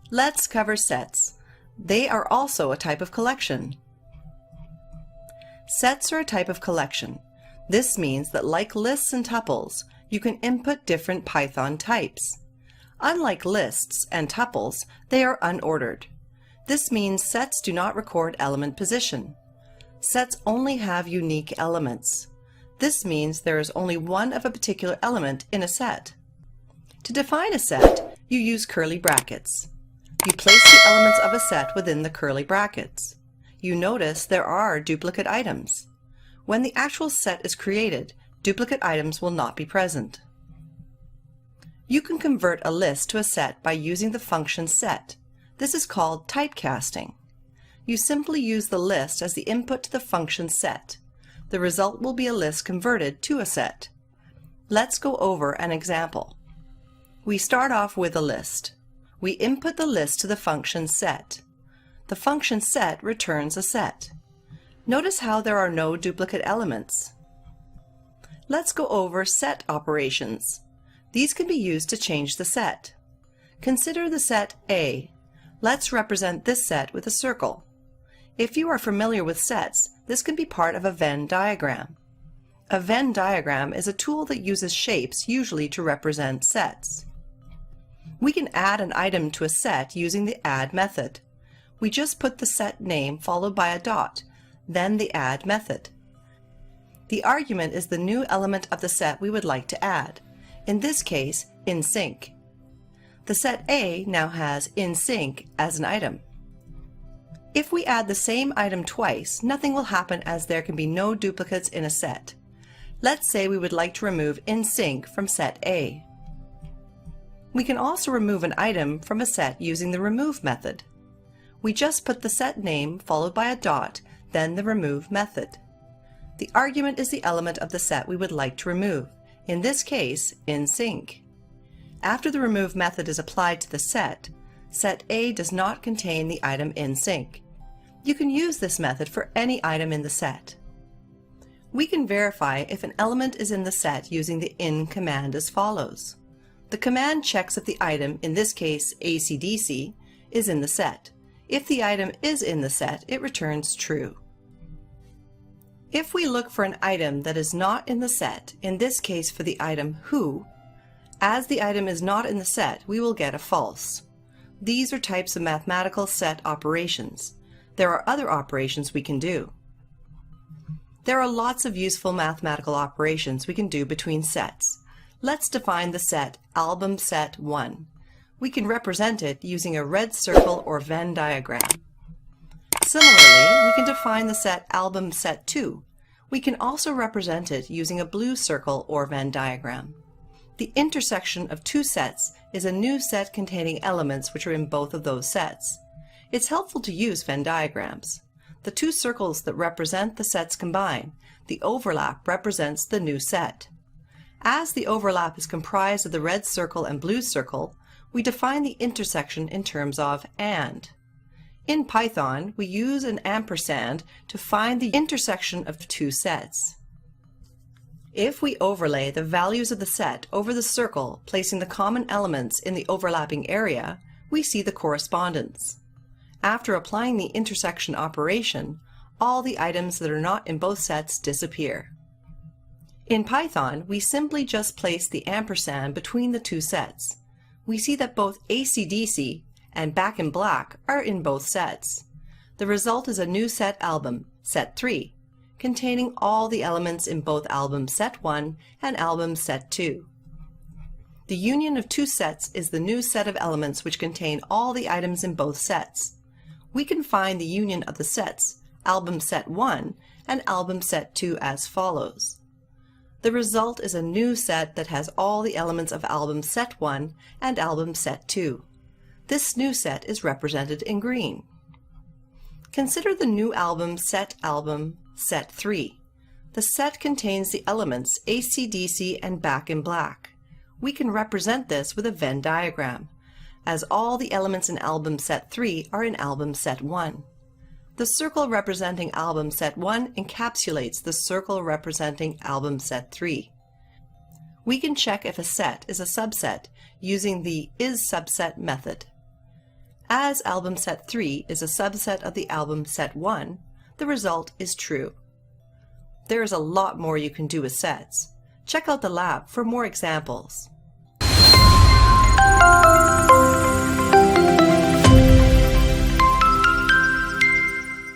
Let's cover sets. They are also a type of collection. Sets are a type of collection. This means that like lists and tuples, you can input different Python types. Unlike lists and tuples, they are unordered. This means sets do not record element position. Sets only have unique elements. This means there is only one of a particular element in a set. To define a set, you use curly brackets. You place the elements of a set within the curly brackets. You notice there are duplicate items. When the actual set is created, duplicate items will not be present. You can convert a list to a set by using the function set. This is called typecasting. You simply use the list as the input to the function set. The result will be a list converted to a set. Let's go over an example. We start off with a list. We input the list to the function set. The function set returns a set. Notice how there are no duplicate elements. Let's go over set operations. These can be used to change the set. Consider the set A. Let's represent this set with a circle. If you are familiar with sets, this can be part of a Venn diagram. A Venn diagram is a tool that uses shapes usually to represent sets. We can add an item to a set using the add method. We just put the set name followed by a dot, then the add method. The argument is the new element of the set we would like to add, in this case, in sync. The set A now has in sync as an item. If we add the same item twice, nothing will happen as there can be no duplicates in a set. Let's say we would like to remove in sync from set A. We can also remove an item from a set using the remove method. We just put the set name followed by a dot, then the remove method. The argument is the element of the set we would like to remove, in this case, in sync. After the remove method is applied to the set, set A does not contain the item in sync. You can use this method for any item in the set. We can verify if an element is in the set using the in command as follows. The command checks if the item, in this case ACDC, is in the set. If the item is in the set, it returns true. If we look for an item that is not in the set, in this case for the item who, as the item is not in the set, we will get a false. These are types of mathematical set operations. There are other operations we can do. There are lots of useful mathematical operations we can do between sets. Let's define the set album set 1. We can represent it using a red circle or Venn diagram. Similarly, we can define the set album set 2. We can also represent it using a blue circle or Venn diagram. The intersection of two sets is a new set containing elements which are in both of those sets. It's helpful to use Venn diagrams. The two circles that represent the sets combine. The overlap represents the new set. As the overlap is comprised of the red circle and blue circle, we define the intersection in terms of AND. In Python, we use an ampersand to find the intersection of two sets. If we overlay the values of the set over the circle, placing the common elements in the overlapping area, we see the correspondence. After applying the intersection operation, all the items that are not in both sets disappear. In Python, we simply just place the ampersand between the two sets. We see that both ACDC and Back in Black are in both sets. The result is a new set album, set 3, containing all the elements in both album set 1 and album set 2. The union of two sets is the new set of elements which contain all the items in both sets. We can find the union of the sets, album set 1 and album set 2 as follows. The result is a new set that has all the elements of album set 1 and album set 2. This new set is represented in green. Consider the new album set 3. The set contains the elements ACDC and Back in Black. We can represent this with a Venn diagram, as all the elements in album set 3 are in album set 1. The circle representing album set 1 encapsulates the circle representing album set 3. We can check if a set is a subset using the isSubset method. As album set 3 is a subset of the album set 1, the result is true. There is a lot more you can do with sets. Check out the lab for more examples.